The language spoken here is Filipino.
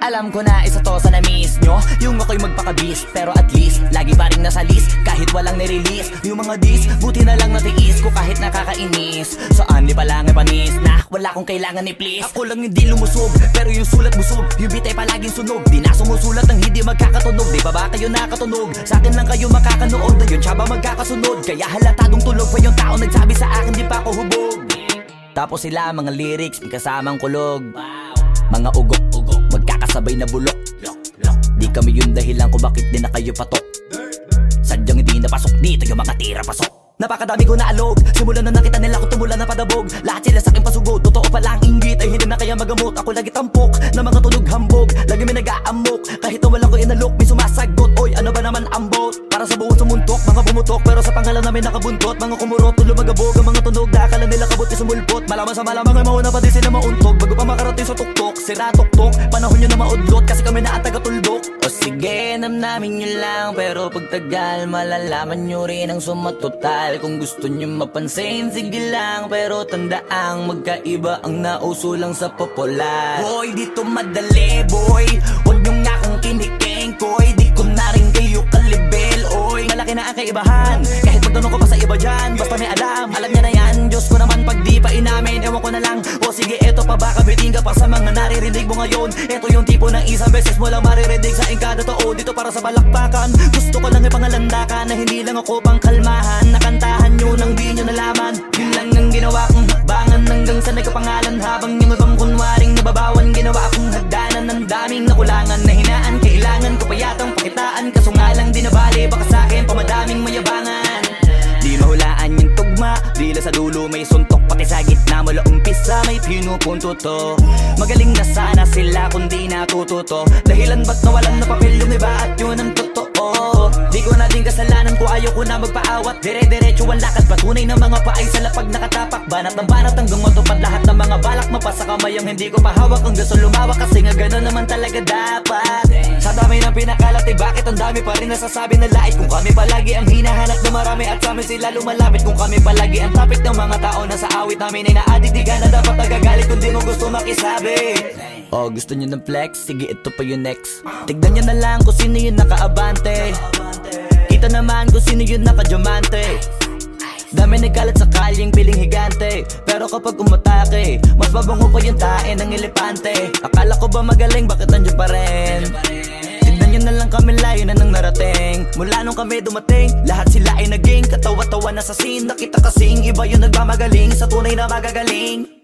Alam ko na isa to sa na-miss nyo, yung ako'y magpakabis. Pero at least, lagi pa rin nasa list kahit walang nirelease. Yung mga dis, buti na lang natiis ko kahit nakakainis. Saan ni palang ay panis na wala kong kailangan ni please. Ako lang hindi lumusog, pero yung sulat busog. Yung bitay palaging sunog, di na sumusulat ng hindi magkakatunog. Di ba ba kayo nakatunog? Sa akin lang kayo makakanood, na yun siya ba magkakasunod? Kaya halatadong tulog pa yung tao nagsabi sa akin di pa ako hubog. Tapos sila mga lyrics, may kasamang kulog. Mga ugok, magkakasabay na bulok. Di kami yung dahilan kung bakit di na kayo patok. Sadyang hindi napasok dito yung mga tira pasok. Napakadami ko na alog, simulan na nakita nila ko tumula na padabog. Lahat sila sa akin pasugod, totoo pala ang inggit ay hindi na kaya magamot. Ako lagi tampok, na mga tunog hambog. Lagi may nag-aamok, kahit na wala ko inalok. May sumasagot, oy ano ba naman ang bot? Para sa buong sumuntok, mga bumutok. Pero sa pangalan namin nakabuntot, mga kumurot, tulo magabog. Ang mga tunog, akala nila kabot na sumulpot. Malaman sa malamang ay mauna pa din sila mauntog. Bago pa makarating sa tuktok, sira tuktok. Panahon nyo na maudlot, kasi kami na ang taga-tuldok. O sige, namnamin nyo lang, pero pagtagal malalaman nyo rin ang sumatotal. Kung gusto nyo mapansin, sige lang, pero tandaang magkaiba ang nauso lang sa popular. Boy, dito madali, boy, huwag nyo nga akong kiniking, koy. Di ko na rin kayo kalibel, oy. Malaki na ang kaibahan, kahit magtanong ko pa sa iba dyan. Basta may alam niya na yan. Diyos ko naman pag di pa inamin, ewan ko na lang. O sige, eto pa ba, kabitin ka pa sa mga naririnig mo ngayon. Eto yung tipo ng isang beses mo lang maririnig sa kada tao. Dito para sa balakbakan, gusto ko lang ipangalandakan na hindi lang ako pang kalmahan. Nakantahan nyo nang di nyo nalaman, yun lang ang ginawa kong hakbangan. Hanggang sa nagkapangalan, habang yung ibang kunwaring nababawan. Ginawa akong hagdanan ng daming nakulangan na hinaan. Kailangan ko pa yatang pakitaan, kaso nga lang di nabali. Baka sa akin pamadaming mayabangan. Di mahulaan yung tugma, dila sa dulo may suntok. Pati sa gitna mula umpisa may pinupunto to. Magaling na sana sila kung di natututo. Dahilan ba't nawalan na papel yung iba at yun ang totoo. Di ko na din kasalanan ko, ayaw ko na magpaawat. Dire-diretso ang lakad, patunay ng mga paay sa lapag nakatapak. Banat ng banat hanggang matupad lahat ng mga balak. Mapasa kamay ang hindi ko pahawak, ang gusto lumawak. Kasi nga gano'n naman talaga dapat. Sa dami ng pinakalat eh bakit ang dami pa rin nasasabi na lait. Kung kami palagi ang hinahanap na marami at sa amin sila lumalapit. Kung kami palagi ang topic ng mga tao na sa awit namin ay naaditigan na dapat nagagalit kung di mo gusto makisabi. Oh, gusto nyo ng flex? Sige, ito pa yung next. Tignan nyo na lang kung sino yung nakaabante. Kita naman kung sino yung nakadiamante. Dami nagkalat sa kalyeng piling higante. Pero kapag umatake, mas babango pa yung tae ng elepante. Akala ko ba magaling, bakit nandiyan pa rin? Tignan nyo na lang kami, layo na nang narating. Mula nung kami dumating, lahat sila ay naging katawa-tawa na sa scene. Nakita kasing iba yung nagmamagaling sa tunay na magagaling.